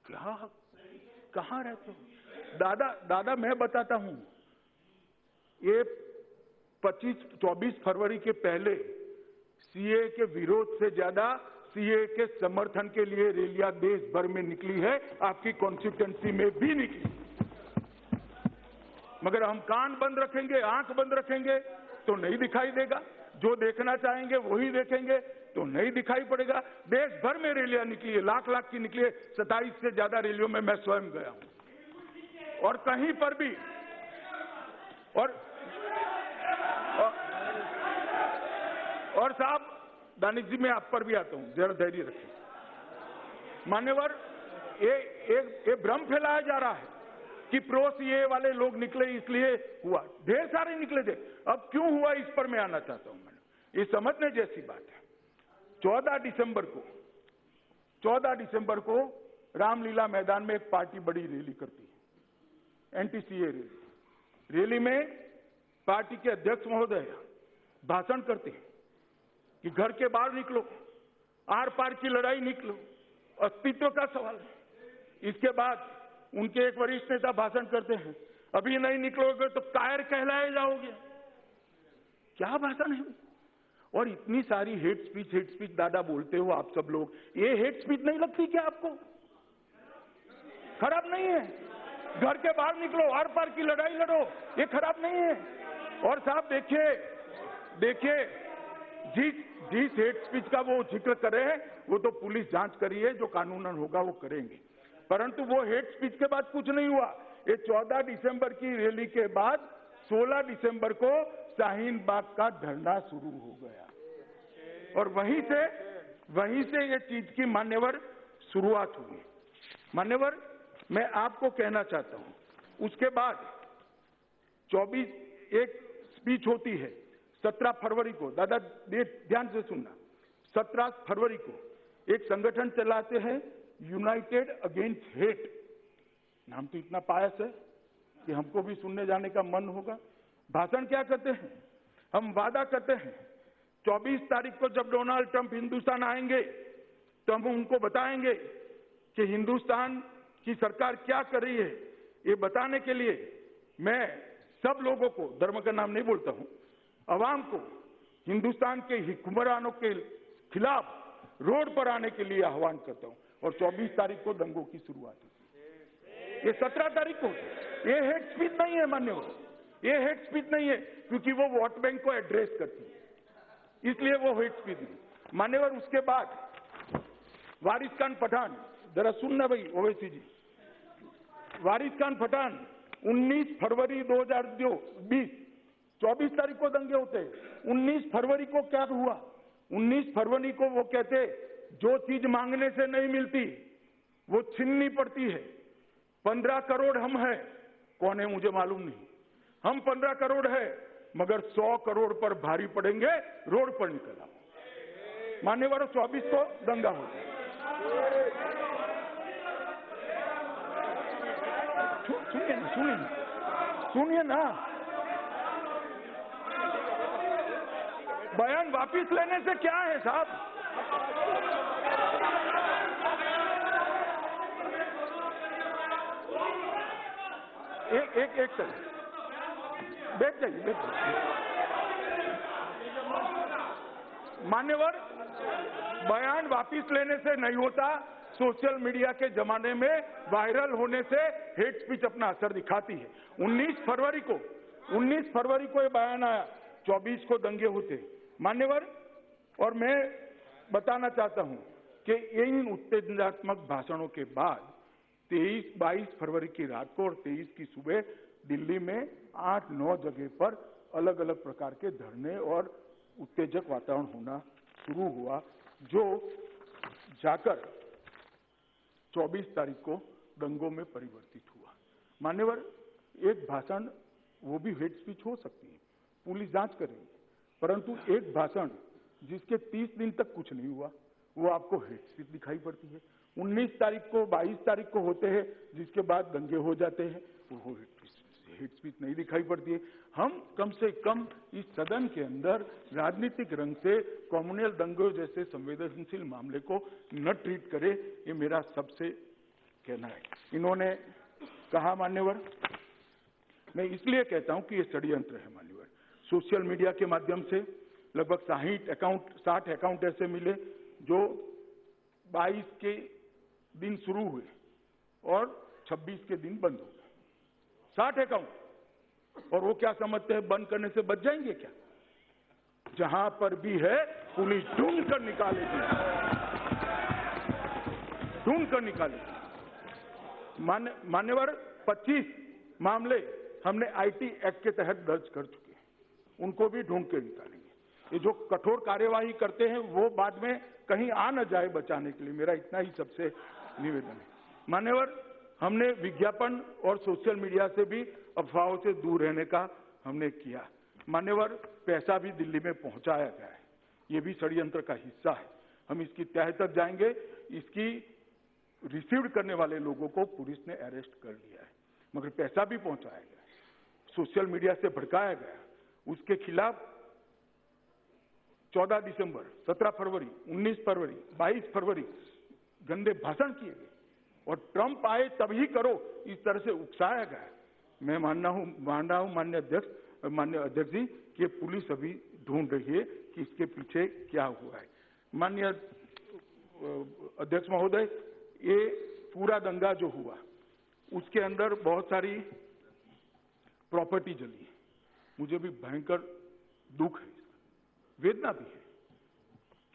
Speaker 2: क्या कहां रहते हो दादा मैं बताता हूं, ये 24 फरवरी के पहले सीए के विरोध से ज्यादा सीए के समर्थन के लिए रैलियां देश भर में निकली है, आपकी कॉन्स्टिट्यूएंसी में भी निकली। मगर हम कान बंद रखेंगे, आंख बंद रखेंगे तो नहीं दिखाई देगा, जो देखना चाहेंगे वही देखेंगे तो नहीं दिखाई पड़ेगा। देश भर में रैलियां निकली है, लाख लाख की निकली है, 27 से ज्यादा रैलियों में मैं स्वयं गया हूं और कहीं पर भी और साहब दानिश जी मैं आप पर भी आता हूं, जरा धैर्य रखें। मान्यवर ये भ्रम फैलाया जा रहा है कि प्रो सीए वाले लोग निकले इसलिए हुआ, ढेर सारे निकले थे। अब क्यों हुआ इस पर मैं आना चाहता हूं। मैंने ये समझने जैसी बात है। 14 दिसंबर को रामलीला मैदान में एक पार्टी बड़ी रैली करती है, एंटी सीए रैली। रैली में पार्टी के अध्यक्ष महोदय भाषण करते हैं कि घर के बाहर निकलो, आर पार की लड़ाई निकलो, अस्तित्व का सवाल है। इसके बाद उनके एक वरिष्ठ नेता भाषण करते हैं, अभी नहीं निकलोगे तो कायर कहलाए जाओगे। क्या भाषण है? और इतनी सारी हेट स्पीच दादा बोलते हो आप सब लोग, ये हेट स्पीच नहीं लगती क्या आपको? खराब नहीं है? घर के बाहर निकलो, आर पार की लड़ाई लड़ो, ये खराब नहीं है? और साहब देखिए जिस हेट स्पीच का वो जिक्र कर रहे हैं वो तो पुलिस जांच करी है, जो कानूनन होगा वो करेंगे, परंतु वो हेट स्पीच के बाद कुछ नहीं हुआ। ये 14 दिसंबर की रैली के बाद 16 दिसंबर को शाहीन बाग का धरना शुरू हो गया और वहीं से ये चीज की मान्यवर शुरुआत हुई। मान्यवर मैं आपको कहना चाहता हूं, उसके बाद 24 एक स्पीच होती है 17 फरवरी को, दादा ध्यान से सुनना, 17 फरवरी को एक संगठन चलाते हैं यूनाइटेड अगेंस्ट हेट, नाम तो इतना पायस है, कि हमको भी सुनने जाने का मन होगा। भाषण क्या करते हैं, हम वादा करते हैं 24 तारीख को जब डोनाल्ड ट्रंप हिंदुस्तान आएंगे तो हम उनको बताएंगे कि हिंदुस्तान की सरकार क्या कर रही है। ये बताने के लिए मैं सब लोगों को, धर्म का नाम नहीं बोलता हूं, अवाम को हिंदुस्तान के हुक्मरानों के खिलाफ रोड पर आने के लिए आह्वान करता हूं। और 24 तारीख को दंगों की शुरुआत होती है। ये 17 तारीख को, ये हेट स्पीच नहीं है मान्यवर, ये हेट स्पीच नहीं है, क्योंकि वो वोट बैंक को एड्रेस करती है, इसलिए वो हेट स्पीच नहीं मान्यवर। उसके बाद वारिस खान पठान, जरा सुनना भाई ओवैसी जी, वारिस खान पठान 19 फरवरी 2020, 24 तारीख को दंगे होते हैं। 19 फरवरी को क्या हुआ, 19 फरवरी को वो कहते जो चीज मांगने से नहीं मिलती वो छीननी पड़ती है। 15 करोड़ हम हैं, कौन है मुझे मालूम नहीं, हम 15 करोड़ है, मगर 100 करोड़ पर भारी पड़ेंगे, रोड पर निकल आओ। मान्यवर 24 को दंगा होता है। सुनिए ना, सुनिए ना, बयान वापिस लेने से क्या है साहब? एक सेकंड, बैठ जाइए। मान्यवर, बयान वापिस लेने से नहीं होता, सोशल मीडिया के जमाने में वायरल होने से हेट स्पीच अपना असर दिखाती है। 19 फरवरी को ये बयान आया, 24 को दंगे होते मान्यवर। और मैं बताना चाहता हूं कि इन उत्तेजनात्मक भाषणों के बाद 23-22 फरवरी की रात को और 23 की सुबह दिल्ली में 8-9 जगह पर अलग अलग प्रकार के धरने और उत्तेजक वातावरण होना शुरू हुआ, जो जाकर 24 तारीख को दंगों में परिवर्तित हुआ। मान्यवर, एक भाषण वो भी हेट स्पीच हो सकती है, पुलिस जांच कर रही है, परंतु एक भाषण जिसके 30 दिन तक कुछ नहीं हुआ वो आपको हेट स्पीच दिखाई पड़ती है। 19 तारीख को 22 तारीख को होते हैं, जिसके बाद दंगे हो जाते हैं, वो हेट स्पीच नहीं दिखाई पड़ती है। हम कम से कम इस सदन के अंदर राजनीतिक रंग से कॉम्युनल दंगों जैसे संवेदनशील मामले को न ट्रीट करे, ये मेरा सबसे कहना है। इन्होंने कहा मान्यवर, मैं इसलिए कहता हूं कि ये षड्यंत्र है मान्यवर। सोशल मीडिया के माध्यम से लगभग 60 अकाउंट ऐसे मिले जो 22 के दिन शुरू हुए और 26 के दिन बंद हो गए। 60 अकाउंट, और वो क्या समझते हैं बंद करने से बच जाएंगे क्या? जहां पर भी है पुलिस ढूंढ कर निकालेगी, ढूंढ कर निकालेगी। मान्यवर, 25 मामले हमने आईटी एक्ट के तहत दर्ज कर चुके हैं, उनको भी ढूंढ के निकालेंगे। ये जो कठोर कार्यवाही करते हैं वो बाद में कहीं आ न जाए बचाने के लिए, मेरा इतना ही सबसे निवेदन है। मान्यवर, हमने विज्ञापन और सोशल मीडिया से भी अफवाहों से दूर रहने का हमने किया। मान्यवर, पैसा भी दिल्ली में पहुंचाया गया है, ये भी षड्यंत्र का हिस्सा है। हम इसकी तह तक जाएंगे। इसकी रिसीव करने वाले लोगों को पुलिस ने अरेस्ट कर लिया है, मगर पैसा भी पहुंचाया गया, सोशल मीडिया से भड़काया गया। उसके खिलाफ 14 दिसंबर, 17 फरवरी, 19 फरवरी, 22 फरवरी गंदे भाषण किए गए, और ट्रंप आए तभी करो, इस तरह से उकसाया गया। मैं मान रहा हूं माननीय अध्यक्ष जी कि पुलिस अभी ढूंढ रही है कि इसके पीछे क्या हुआ है। माननीय अध्यक्ष महोदय, ये पूरा दंगा जो हुआ उसके अंदर बहुत सारी प्रॉपर्टी जली है, मुझे भी भयंकर दुख है, वेदना भी है।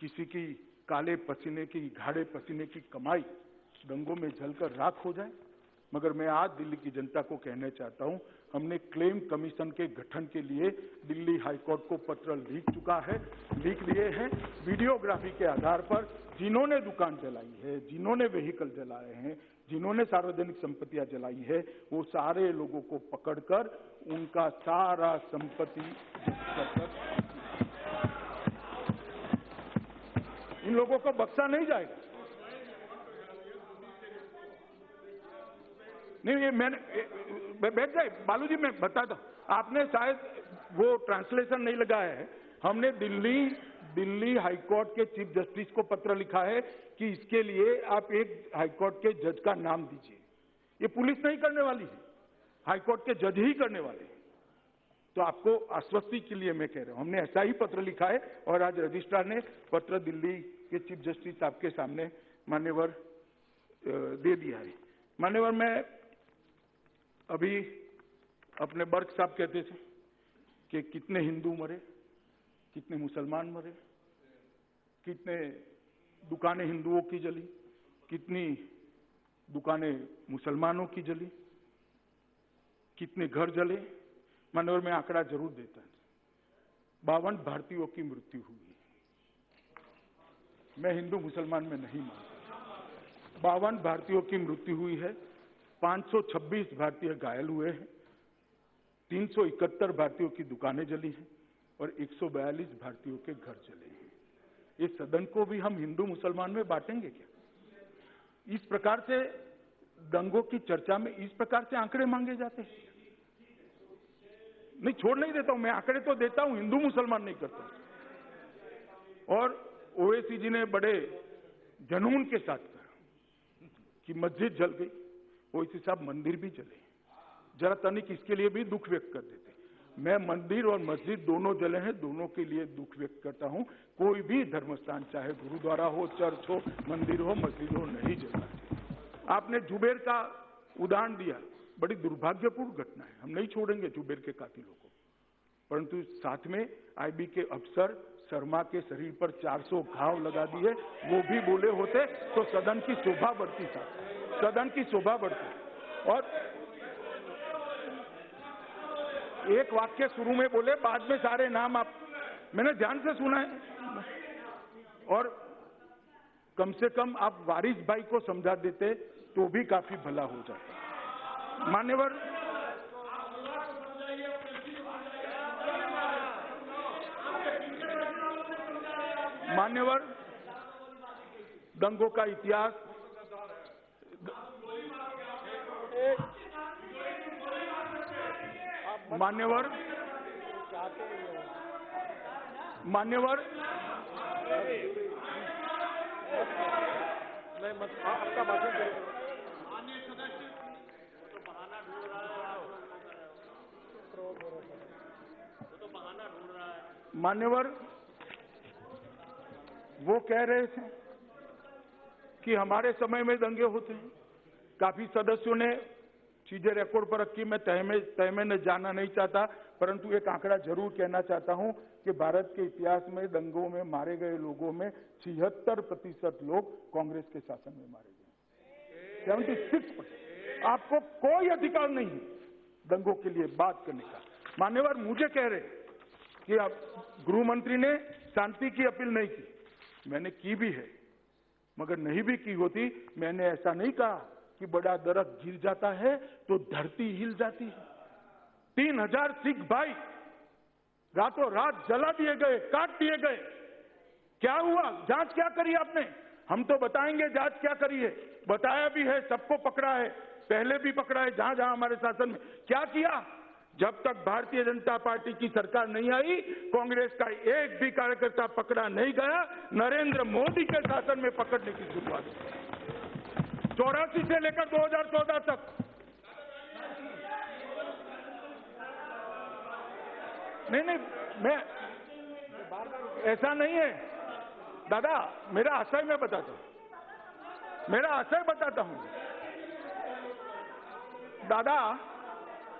Speaker 2: किसी की काले पसीने की, गाढ़े पसीने की कमाई दंगों में जलकर राख हो जाए। मगर मैं आज दिल्ली की जनता को कहना चाहता हूं, हमने क्लेम कमीशन के गठन के लिए दिल्ली हाईकोर्ट को पत्र लिख लिए हैं। वीडियोग्राफी के आधार पर जिन्होंने दुकान जलाई है, जिन्होंने व्हीकल जलाए हैं, जिन्होंने सार्वजनिक संपत्तियां जलाई है, वो सारे लोगों को पकड़कर उनका सारा संपत्ति इन लोगों को बख्शा नहीं जाएगा। नहीं, ये मैंने बैठ जाए बालू जी, मैं बताता हूँ, आपने शायद वो ट्रांसलेशन नहीं लगाया है। हमने दिल्ली हाईकोर्ट के चीफ जस्टिस को पत्र लिखा है कि इसके लिए आप एक हाईकोर्ट के जज का नाम दीजिए। ये पुलिस नहीं करने वाली है, हाईकोर्ट के जज ही करने वाले हैं। तो आपको आश्वस्ति के लिए मैं कह रहा हूं, हमने ऐसा ही पत्र लिखा है और आज रजिस्ट्रार ने पत्र दिल्ली के चीफ जस्टिस आपके सामने मान्यवर दे दिया है। मान्यवर, मैं अभी अपने बर्क साहब कहते थे कि कितने हिंदू मरे, कितने मुसलमान मरे, कितने दुकानें हिंदुओं की जली, कितनी दुकानें मुसलमानों की जली, कितने घर जले। मान्यवर, मैं आंकड़ा जरूर देता हूं, 52 भारतीयों की मृत्यु हुई। मैं हिंदू मुसलमान में नहीं मानता। 52 भारतीयों की मृत्यु हुई है, 526 भारतीय घायल हुए हैं, 371 भारतीयों की दुकानें जली हैं और 142 भारतीयों के घर जले हैं। इस सदन को भी हम हिंदू मुसलमान में बांटेंगे क्या? इस प्रकार से दंगों की चर्चा में इस प्रकार से आंकड़े मांगे जाते हैं? नहीं, छोड़ नहीं देता हूं, मैं आंकड़े तो देता हूं, हिंदू मुसलमान नहीं करता। और ओवैसी जी ने बड़े जुनून के साथ कहा कि मस्जिद जल गई, ओवैसी साहब मंदिर भी जले। जरा तनिक इसके लिए भी दुख व्यक्त कर देते। मैं मंदिर और मस्जिद दोनों जले हैं, दोनों के लिए दुख व्यक्त करता हूं। कोई भी धर्मस्थान, चाहे गुरुद्वारा हो, चर्च हो, मंदिर हो, मस्जिद हो, नहीं जलना चाहिए। आपने जुबेर का उदाहरण दिया, बड़ी दुर्भाग्यपूर्ण घटना है। हम नहीं छोड़ेंगे जुबेर के कातिलों को, परंतु साथ में आईबी के अफसर शर्मा के शरीर पर 400 घाव लगा दिए, वो भी बोले होते तो सदन की शोभा बढ़ती, साहब, सदन की शोभा बढ़ती। और एक वाक्य शुरू में बोले, बाद में सारे नाम आप, मैंने ध्यान से सुना है। और कम से कम आप वारिस भाई को समझा देते तो भी काफी भला हो जाता। मान्यवर, दंगों का इतिहास, मान्यवर
Speaker 4: आपका भाषण
Speaker 2: मान्यवर, वो कह रहे थे कि हमारे समय में दंगे होते हैं। काफी सदस्यों ने चीजें रिकॉर्ड पर रखी, मैं तय में न जाना नहीं चाहता, परंतु एक आंकड़ा जरूर कहना चाहता हूं कि भारत के इतिहास में दंगों में मारे गए लोगों में 76% लोग कांग्रेस के शासन में मारे गए। 76%। आपको कोई अधिकार नहीं है दंगों के लिए बात करने का। मान्यवर, मुझे कह रहे कि अब गृह मंत्री ने शांति की अपील नहीं की, मैंने की भी है, मगर नहीं भी की होती, मैंने ऐसा नहीं कहा कि बड़ा दरख्त गिर जाता है तो धरती हिल जाती है। 3000 सिख भाई रातों रात जला दिए गए, काट दिए गए। क्या हुआ? जांच क्या करी आपने? हम तो बताएंगे जांच क्या करी है, बताया भी है, सबको पकड़ा है, पहले भी पकड़ा है जहां जहां हमारे शासन में। क्या किया? जब तक भारतीय जनता पार्टी की सरकार नहीं आई, कांग्रेस का एक भी कार्यकर्ता पकड़ा नहीं गया। नरेंद्र मोदी के शासन में पकड़ने की शुरुआत हुई, 84 से लेकर 2014 तक। नहीं, मैं ऐसा नहीं है दादा, मेरा आशय मैं बताता हूं, मेरा आशय बताता हूं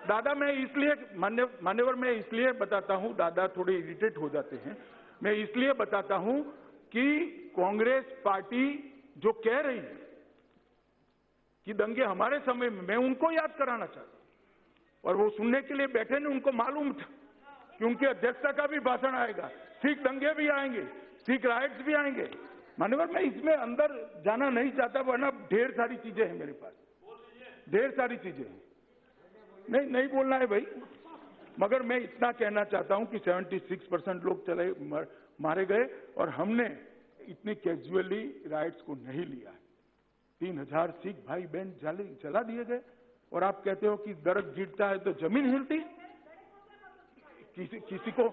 Speaker 2: दादा मैं इसलिए मान्यवर मैं इसलिए बताता हूं, दादा थोड़े इरिटेट हो जाते हैं, मैं इसलिए बताता हूं कि कांग्रेस पार्टी जो कह रही है कि दंगे हमारे समय में, मैं उनको याद कराना चाहता हूं, और वो सुनने के लिए बैठे नहीं, उनको मालूम था कि उनके अध्यक्षता का भी भाषण आएगा, सिख दंगे भी आएंगे, सिख राइट्स भी आएंगे। मान्यवर, मैं इसमें अंदर जाना नहीं चाहता, वरना ढेर सारी चीजें हैं मेरे पास, ढेर सारी चीजें हैं। नहीं बोलना है भाई, मगर मैं इतना कहना चाहता हूं कि 76% लोग मारे गए और हमने इतनी कैजुअली राइट्स को नहीं लिया। 3000 सिख भाई बहन जला दिए गए, और आप कहते हो कि दरख्त गिरता है तो जमीन हिलती। किसी को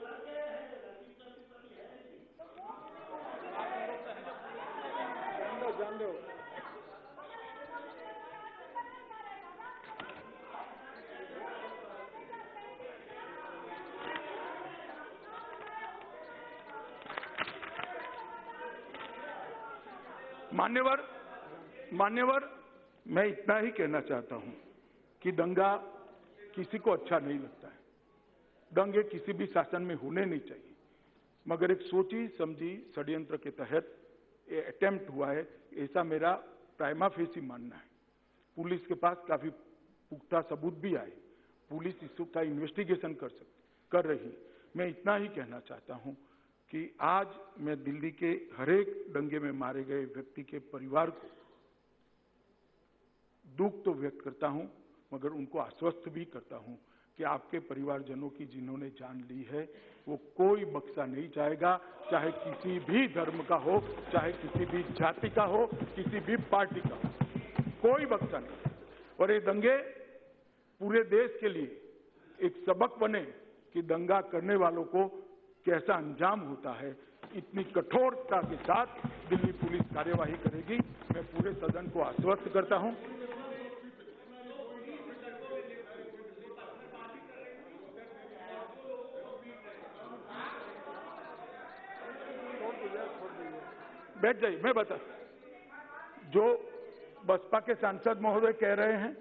Speaker 2: मान्यवर, मैं इतना ही कहना चाहता हूं कि दंगा किसी को अच्छा नहीं लगता है, दंगे किसी भी शासन में होने नहीं चाहिए, मगर एक सोची समझी षड्यंत्र के तहत ये अटेम्प्ट हुआ है, ऐसा मेरा प्राइमा फेसी मानना है। पुलिस के पास काफी पुख्ता सबूत भी आए, पुलिस इसका इन्वेस्टिगेशन कर रही। मैं इतना ही कहना चाहता हूं कि आज मैं दिल्ली के हरेक दंगे में मारे गए व्यक्ति के परिवार को दुख तो व्यक्त करता हूं, मगर उनको आश्वस्त भी करता हूं कि आपके परिवारजनों की जिन्होंने जान ली है वो कोई बख्शा नहीं जाएगा, चाहे किसी भी धर्म का हो, चाहे किसी भी जाति का हो, किसी भी पार्टी का हो, कोई बख्शा नहीं। और ये दंगे पूरे देश के लिए एक सबक बने कि दंगा करने वालों को कैसा अंजाम होता है। इतनी कठोरता के साथ दिल्ली पुलिस कार्यवाही करेगी, मैं पूरे सदन को आश्वस्त करता हूं। बैठ जाइए, मैं बता। जो बसपा के सांसद महोदय कह रहे हैं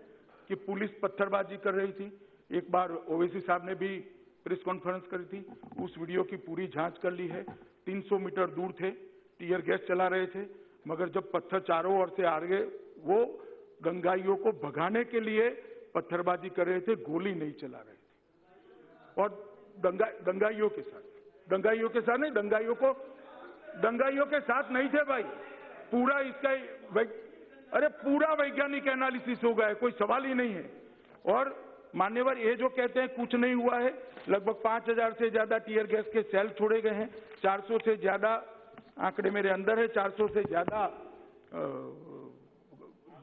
Speaker 2: कि पुलिस पत्थरबाजी कर रही थी, एक बार ओवैसी साहब ने भी प्रेस कॉन्फ्रेंस करी थी, उस वीडियो की पूरी जांच कर ली है। 300 मीटर दूर थे, टीयर गैस चला रहे थे, मगर जब पत्थर चारों ओर से आ गए, वो दंगाइयों को भगाने के लिए पत्थरबाजी कर रहे थे, गोली नहीं चला रहे थे। और दंगाइयों के साथ नहीं, दंगाइयों के साथ नहीं थे भाई। पूरा इसका अरे पूरा वैज्ञानिक एनालिसिस हो गया है, कोई सवाल ही नहीं है। और मान्यवर ये जो कहते हैं कुछ नहीं हुआ है, लगभग 5000 से ज्यादा टीयर गैस के सेल छोड़े गए हैं, 400 से ज्यादा आंकड़े मेरे अंदर है, 400 से ज्यादा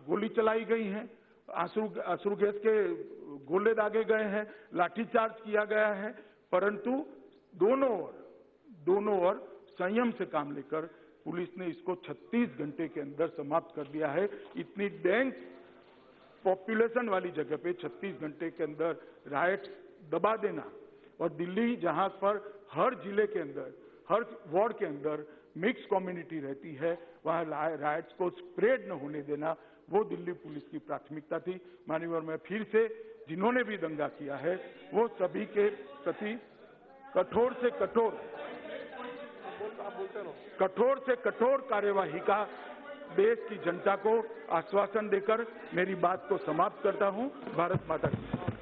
Speaker 2: गोली चलाई गई हैं, आंसू गैस के गोले दागे गए हैं, लाठीचार्ज किया गया है, परंतु दोनों ओर संयम से काम लेकर पुलिस ने इसको 36 घंटे के अंदर समाप्त कर दिया है। इतनी डेंस पॉपुलेशन वाली जगह पे 36 घंटे के अंदर राइट्स दबा देना, और दिल्ली जहां पर हर जिले के अंदर, हर वार्ड के अंदर मिक्स कम्युनिटी रहती है, वहां राइट्स को स्प्रेड न होने देना, वो दिल्ली पुलिस की प्राथमिकता थी। माननीय, मैं फिर से जिन्होंने भी दंगा किया है वो सभी के प्रति कठोर से कठोर कार्यवाही का देश की जनता को आश्वासन देकर मेरी बात को समाप्त करता हूं। भारत माता की।